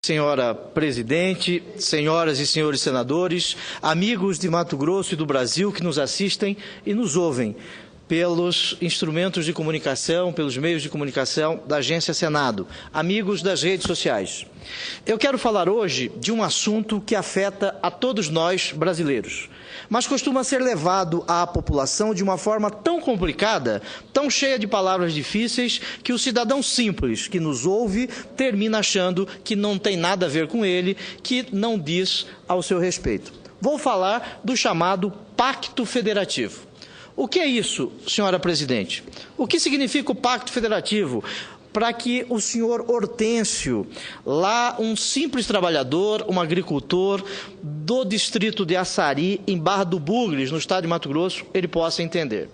Senhora Presidente, senhoras e senhores senadores, amigos de Mato Grosso e do Brasil que nos assistem e nos ouvem pelos instrumentos de comunicação, pelos meios de comunicação da Agência Senado, amigos das redes sociais. Eu quero falar hoje de um assunto que afeta a todos nós brasileiros, mas costuma ser levado à população de uma forma tão complicada, tão cheia de palavras difíceis, que o cidadão simples que nos ouve termina achando que não tem nada a ver com ele, que não diz ao seu respeito. Vou falar do chamado Pacto Federativo. O que é isso, senhora Presidente? O que significa o Pacto Federativo? Para que o senhor Hortêncio, lá um simples trabalhador, um agricultor do distrito de Açari, em Barra do Bugres, no estado de Mato Grosso, ele possa entender.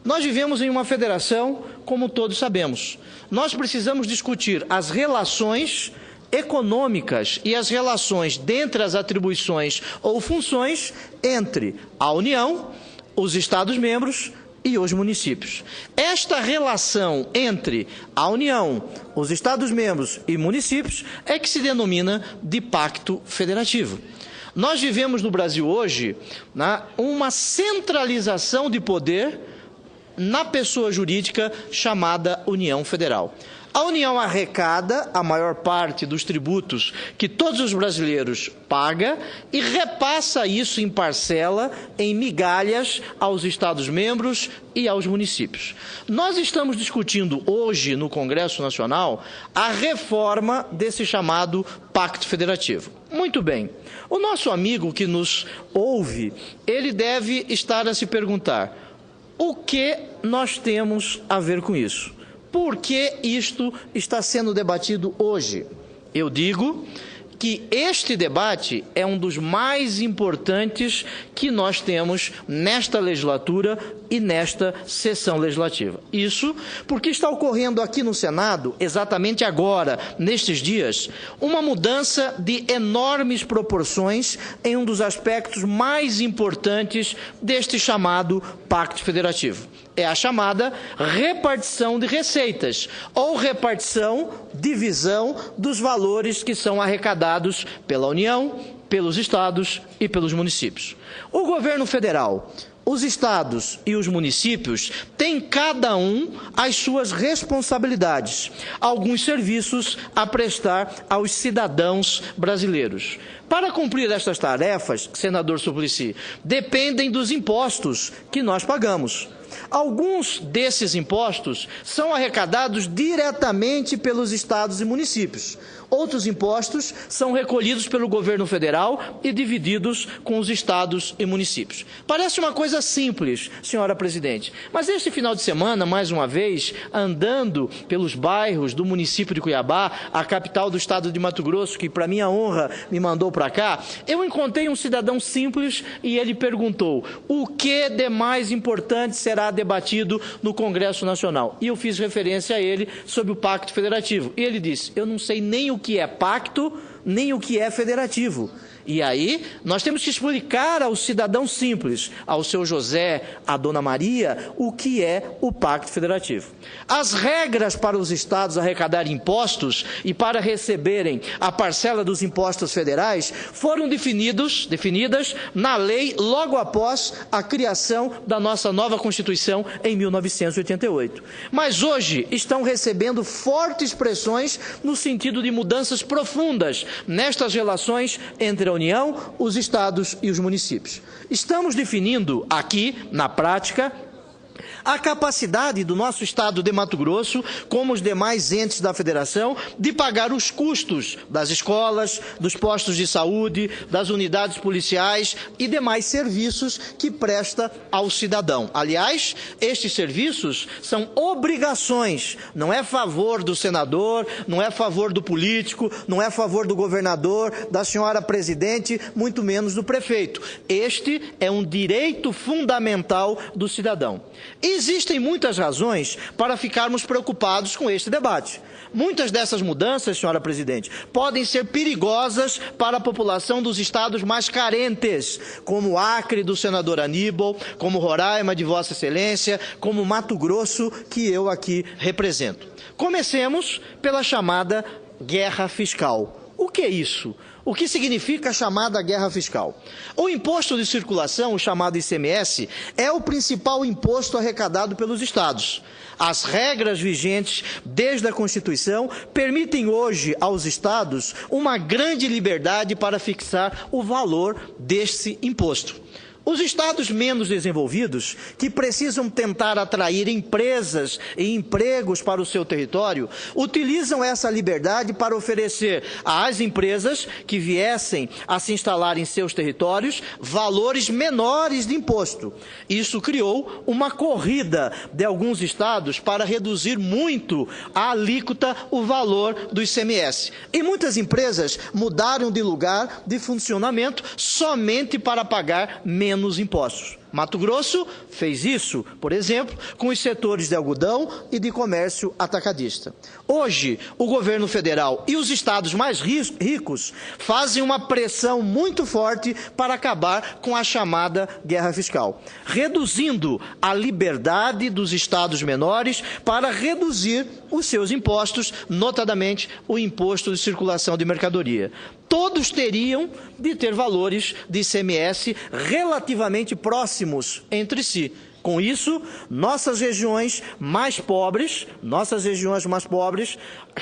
Nós vivemos em uma federação, como todos sabemos. Nós precisamos discutir as relações econômicas e as relações dentre as atribuições ou funções entre a União, os Estados-membros e os municípios. Esta relação entre a União, os Estados-membros e municípios é que se denomina de Pacto Federativo. Nós vivemos no Brasil hoje uma centralização de poder na pessoa jurídica chamada União Federal. A União arrecada a maior parte dos tributos que todos os brasileiros pagam e repassa isso em parcela, em migalhas, aos Estados-membros e aos municípios. Nós estamos discutindo hoje no Congresso Nacional a reforma desse chamado Pacto Federativo. Muito bem. O nosso amigo que nos ouve, ele deve estar a se perguntar: o que nós temos a ver com isso? Por que isto está sendo debatido hoje? Eu digo que este debate é um dos mais importantes que nós temos nesta legislatura e nesta sessão legislativa. Isso porque está ocorrendo aqui no Senado, exatamente agora, nestes dias, uma mudança de enormes proporções em um dos aspectos mais importantes deste chamado Pacto Federativo. É a chamada repartição de receitas, ou repartição, divisão dos valores que são arrecadados pela União, pelos estados e pelos municípios. O governo federal, os estados e os municípios têm cada um as suas responsabilidades, alguns serviços a prestar aos cidadãos brasileiros. Para cumprir estas tarefas, senador Suplicy, dependem dos impostos que nós pagamos. Alguns desses impostos são arrecadados diretamente pelos estados e municípios. Outros impostos são recolhidos pelo governo federal e divididos com os estados e municípios. Parece uma coisa simples, senhora Presidente, mas este final de semana, mais uma vez, andando pelos bairros do município de Cuiabá, a capital do estado de Mato Grosso, que para minha honra me mandou para cá, eu encontrei um cidadão simples e ele perguntou: o que de mais importante será debatido no Congresso Nacional? E eu fiz referência a ele sobre o Pacto Federativo. E ele disse: eu não sei nem o que é pacto, nem o que é federativo. E aí, nós temos que explicar ao cidadão simples, ao seu José, à dona Maria, o que é o Pacto Federativo. As regras para os estados arrecadarem impostos e para receberem a parcela dos impostos federais foram definidas na lei logo após a criação da nossa nova Constituição em 1988. Mas hoje estão recebendo fortes pressões no sentido de mudanças profundas nestas relações entre a União, os estados e os municípios. Estamos definindo aqui, na prática, a capacidade do nosso estado de Mato Grosso, como os demais entes da federação, de pagar os custos das escolas, dos postos de saúde, das unidades policiais e demais serviços que presta ao cidadão. Aliás, estes serviços são obrigações, não é favor do senador, não é favor do político, não é favor do governador, da senhora Presidente, muito menos do prefeito. Este é um direito fundamental do cidadão. Existem muitas razões para ficarmos preocupados com este debate. Muitas dessas mudanças, senhora Presidente, podem ser perigosas para a população dos estados mais carentes, como Acre, do senador Aníbal, como Roraima, de Vossa Excelência, como Mato Grosso, que eu aqui represento. Comecemos pela chamada guerra fiscal. O que é isso? O que significa a chamada guerra fiscal? O imposto de circulação, o chamado ICMS, é o principal imposto arrecadado pelos estados. As regras vigentes desde a Constituição permitem hoje aos estados uma grande liberdade para fixar o valor desse imposto. Os estados menos desenvolvidos, que precisam tentar atrair empresas e empregos para o seu território, utilizam essa liberdade para oferecer às empresas que viessem a se instalar em seus territórios valores menores de imposto. Isso criou uma corrida de alguns estados para reduzir muito a alíquota, o valor do ICMS. E muitas empresas mudaram de lugar de funcionamento somente para pagar menos impostos. Mato Grosso fez isso, por exemplo, com os setores de algodão e de comércio atacadista. Hoje, o governo federal e os estados mais ricos fazem uma pressão muito forte para acabar com a chamada guerra fiscal, reduzindo a liberdade dos estados menores para reduzir os seus impostos, notadamente o imposto de circulação de mercadoria. Todos teriam de ter valores de ICMS relativamente próximos entre si. Com isso, nossas regiões mais pobres,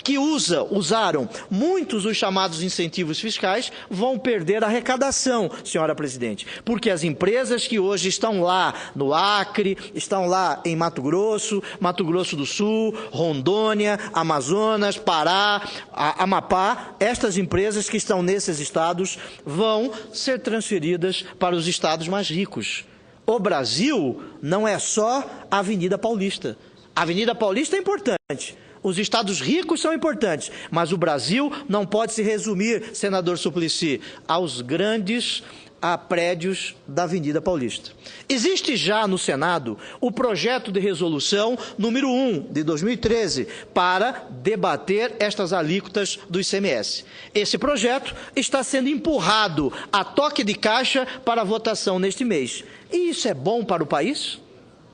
que usaram muitos os chamados incentivos fiscais, vão perder arrecadação, senhora presidente, porque as empresas que hoje estão lá no Acre, estão lá em Mato Grosso do Sul, Rondônia, Amazonas, Pará, Amapá, estas empresas que estão nesses estados vão ser transferidas para os estados mais ricos. O Brasil não é só a Avenida Paulista. A Avenida Paulista é importante. Os estados ricos são importantes, mas o Brasil não pode se resumir, senador Suplicy, aos grandes prédios da Avenida Paulista. Existe já no Senado o projeto de resolução número 1 de 2013 para debater estas alíquotas do ICMS. Esse projeto está sendo empurrado a toque de caixa para votação neste mês. E isso é bom para o país?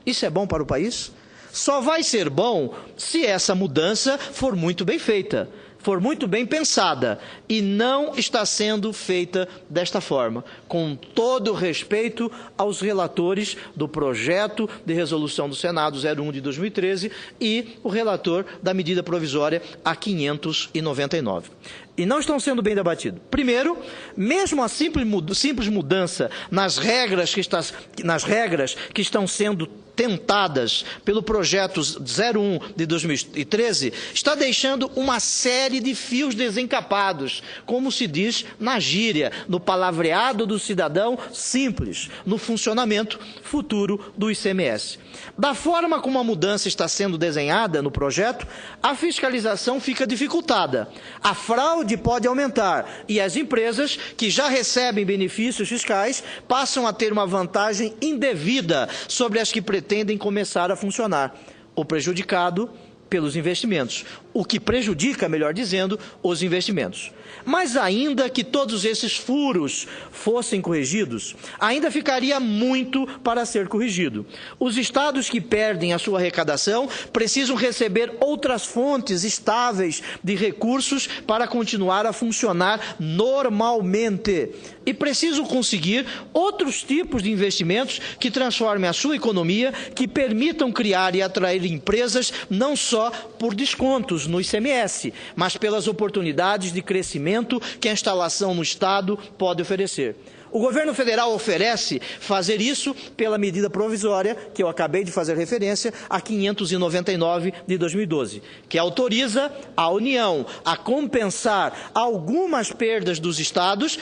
Isso é bom para o país? Só vai ser bom se essa mudança for muito bem feita, for muito bem pensada, e não está sendo feita desta forma, com todo respeito aos relatores do projeto de resolução do Senado 01 de 2013 e o relator da medida provisória a 599. E não estão sendo bem debatidos. Primeiro, mesmo a simples mudança nas regras que estão sendo tentadas pelo projeto 01 de 2013, está deixando uma série de fios desencapados, como se diz na gíria, no palavreado do cidadão simples, no funcionamento futuro do ICMS. Da forma como a mudança está sendo desenhada no projeto, a fiscalização fica dificultada, a fraude pode aumentar e as empresas que já recebem benefícios fiscais passam a ter uma vantagem indevida sobre as que pretendem começar a funcionar, o prejudicado pelos investimentos, o que prejudica, melhor dizendo, os investimentos. Mas ainda que todos esses furos fossem corrigidos, ainda ficaria muito para ser corrigido. Os estados que perdem a sua arrecadação precisam receber outras fontes estáveis de recursos para continuar a funcionar normalmente. E precisam conseguir outros tipos de investimentos que transformem a sua economia, que permitam criar e atrair empresas não só por descontos no ICMS, mas pelas oportunidades de crescimento que a instalação no Estado pode oferecer. O governo federal oferece fazer isso pela medida provisória, que eu acabei de fazer referência, a 599 de 2012, que autoriza a União a compensar algumas perdas dos estados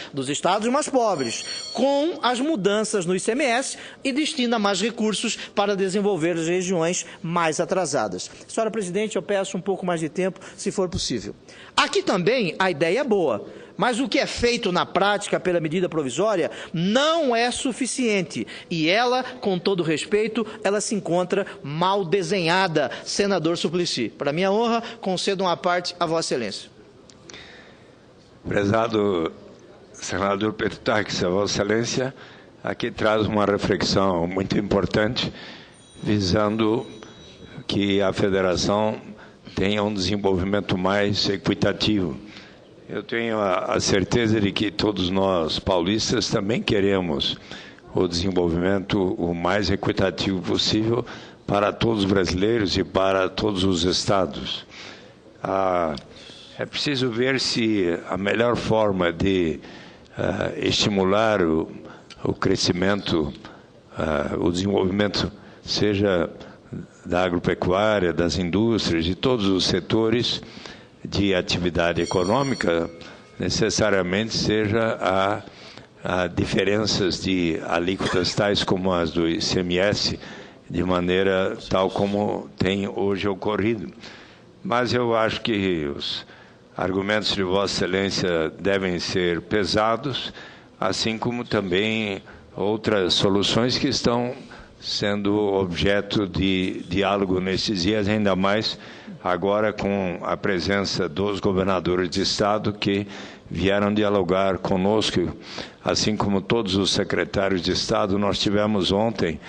mais pobres, com as mudanças no ICMS e destina mais recursos para desenvolver as regiões mais atrasadas. Senhora presidente, eu peço um pouco mais de tempo, se for possível. Aqui também a ideia é boa, mas o que é feito na prática pela medida provisória não é suficiente. E ela, com todo respeito, ela se encontra mal desenhada, senador Suplicy. Para minha honra, concedo uma parte a Vossa Excelência. Prezado senador Pertacks, a Vossa Excelência, aqui traz uma reflexão muito importante, visando que a federação tenha um desenvolvimento mais equitativo. Eu tenho a certeza de que todos nós, paulistas, também queremos o desenvolvimento o mais equitativo possível para todos os brasileiros e para todos os estados. É preciso ver se a melhor forma de estimular o crescimento, o desenvolvimento, seja da agropecuária, das indústrias, de todos os setores de atividade econômica, necessariamente seja a diferenças de alíquotas tais como as do ICMS, de maneira tal como tem hoje ocorrido. Mas eu acho que os argumentos de Vossa Excelência devem ser pesados, assim como também outras soluções que estão sendo objeto de diálogo nesses dias, ainda mais agora com a presença dos governadores de Estado que vieram dialogar conosco, assim como todos os secretários de Estado. Nós tivemos ontem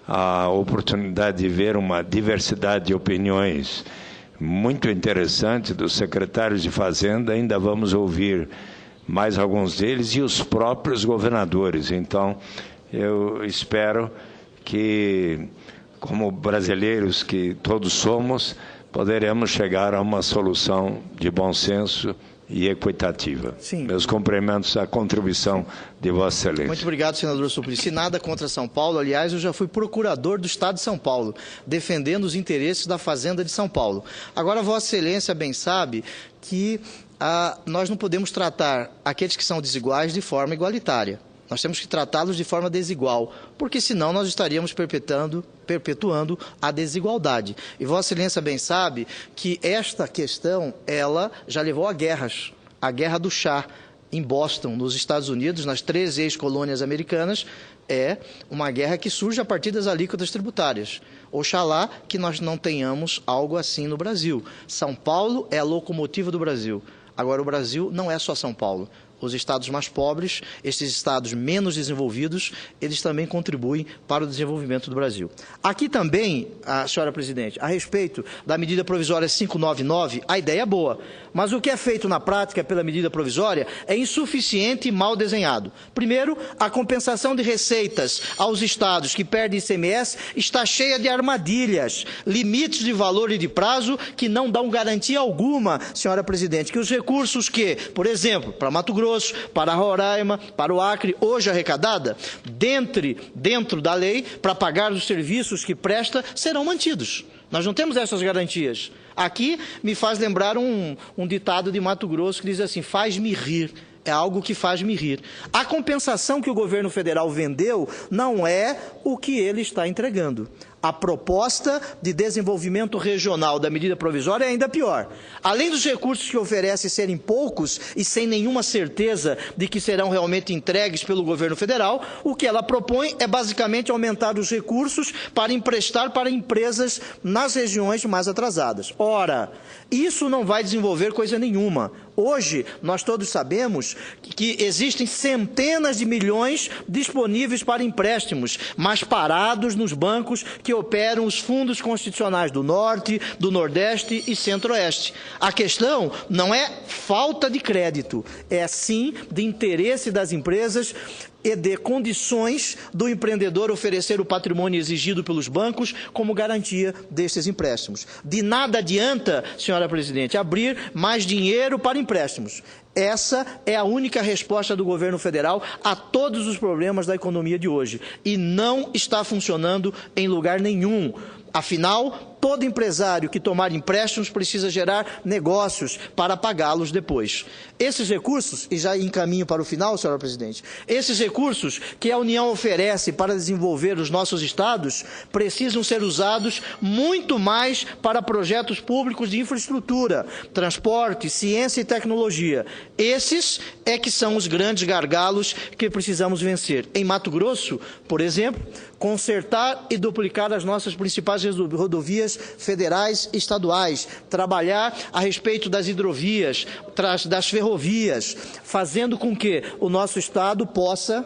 a oportunidade de ver uma diversidade de opiniões muito interessante dos secretários de Fazenda. Ainda vamos ouvir mais alguns deles e os próprios governadores. Então, eu espero que, como brasileiros que todos somos, poderemos chegar a uma solução de bom senso e equitativa. Sim. Meus cumprimentos à contribuição de Vossa Excelência. Muito obrigado, senador Suplicy. Nada contra São Paulo. Aliás, eu já fui procurador do Estado de São Paulo, defendendo os interesses da Fazenda de São Paulo. Agora, Vossa Excelência bem sabe que nós não podemos tratar aqueles que são desiguais de forma igualitária. Nós temos que tratá-los de forma desigual, porque senão nós estaríamos perpetuando a desigualdade. E Vossa Excelência bem sabe que esta questão, ela já levou a guerras. A Guerra do Chá, em Boston, nos Estados Unidos, nas 13 ex-colônias americanas, é uma guerra que surge a partir das alíquotas tributárias. Oxalá que nós não tenhamos algo assim no Brasil. São Paulo é a locomotiva do Brasil. Agora, o Brasil não é só São Paulo. Os estados mais pobres, esses estados menos desenvolvidos, eles também contribuem para o desenvolvimento do Brasil. Aqui também, senhora presidente, a respeito da medida provisória 599, a ideia é boa, mas o que é feito na prática pela medida provisória é insuficiente e mal desenhado. Primeiro, a compensação de receitas aos estados que perdem ICMS está cheia de armadilhas, limites de valor e de prazo que não dão garantia alguma, senhora presidente, que os recursos que, por exemplo, para Mato Grosso, para Roraima, para o Acre, hoje arrecadada, dentro da lei, para pagar os serviços que presta, serão mantidos. Nós não temos essas garantias. Aqui me faz lembrar um ditado de Mato Grosso que diz assim: faz-me rir. É algo que faz me rir. A compensação que o governo federal vendeu não é o que ele está entregando. A proposta de desenvolvimento regional da medida provisória é ainda pior. Além dos recursos que oferece serem poucos e sem nenhuma certeza de que serão realmente entregues pelo governo federal, o que ela propõe é basicamente aumentar os recursos para emprestar para empresas nas regiões mais atrasadas. Ora, isso não vai desenvolver coisa nenhuma. Hoje, nós todos sabemos que existem centenas de milhões disponíveis para empréstimos, mas parados nos bancos que operam os fundos constitucionais do Norte, do Nordeste e Centro-Oeste. A questão não é falta de crédito, é sim de interesse das empresas e de condições do empreendedor oferecer o patrimônio exigido pelos bancos como garantia destes empréstimos. De nada adianta, senhora presidente, abrir mais dinheiro para empréstimos. Essa é a única resposta do governo federal a todos os problemas da economia de hoje. E não está funcionando em lugar nenhum. Afinal, todo empresário que tomar empréstimos precisa gerar negócios para pagá-los depois. Esses recursos, e já encaminho para o final, senhora presidente, esses recursos que a União oferece para desenvolver os nossos estados precisam ser usados muito mais para projetos públicos de infraestrutura, transporte, ciência e tecnologia. Esses é que são os grandes gargalos que precisamos vencer. Em Mato Grosso, por exemplo, consertar e duplicar as nossas principais rodovias federais e estaduais, trabalhar a respeito das hidrovias, das ferrovias, fazendo com que o nosso estado possa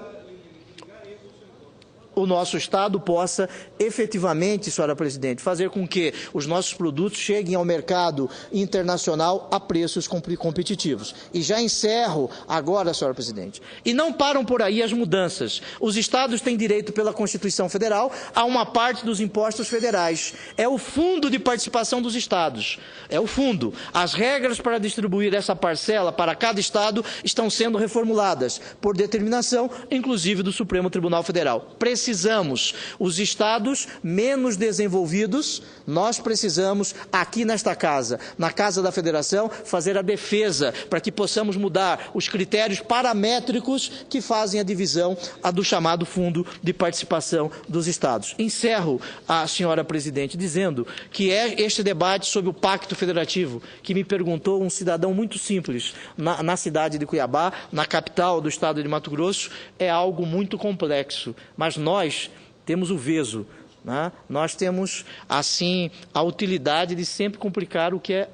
o nosso Estado possa efetivamente, senhora presidente, fazer com que os nossos produtos cheguem ao mercado internacional a preços competitivos. E já encerro agora, senhora presidente. E não param por aí as mudanças. Os estados têm direito pela Constituição Federal a uma parte dos impostos federais. É o fundo de participação dos estados. É o fundo. As regras para distribuir essa parcela para cada estado estão sendo reformuladas por determinação, inclusive do Supremo Tribunal Federal. Precisamos, os estados menos desenvolvidos, nós precisamos aqui nesta casa, na Casa da Federação, fazer a defesa para que possamos mudar os critérios paramétricos que fazem a divisão do chamado Fundo de Participação dos Estados. Encerro, senhora presidente, dizendo que é este debate sobre o Pacto Federativo que me perguntou um cidadão muito simples na cidade de Cuiabá, na capital do estado de Mato Grosso, é algo muito complexo, mas nós temos o veso, né? Nós temos, assim, a utilidade de sempre complicar o que é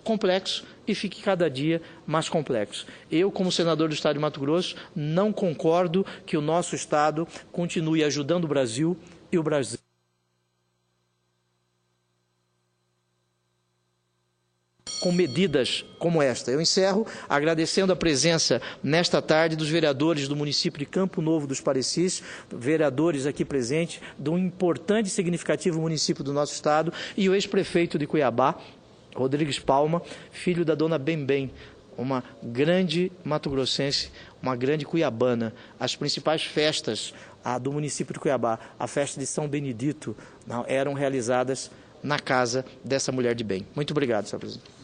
complexo e fique cada dia mais complexo. Eu, como senador do estado de Mato Grosso, não concordo que o nosso estado continue ajudando o Brasil e o Brasil com medidas como esta. Eu encerro agradecendo a presença nesta tarde dos vereadores do município de Campo Novo dos Parecis, vereadores aqui presentes, de um importante e significativo município do nosso estado, e o ex-prefeito de Cuiabá, Rodrigues Palma, filho da dona Bembem, uma grande mato-grossense, uma grande cuiabana. As principais festas do município de Cuiabá, a festa de São Benedito, eram realizadas na casa dessa mulher de bem. Muito obrigado, senhor presidente.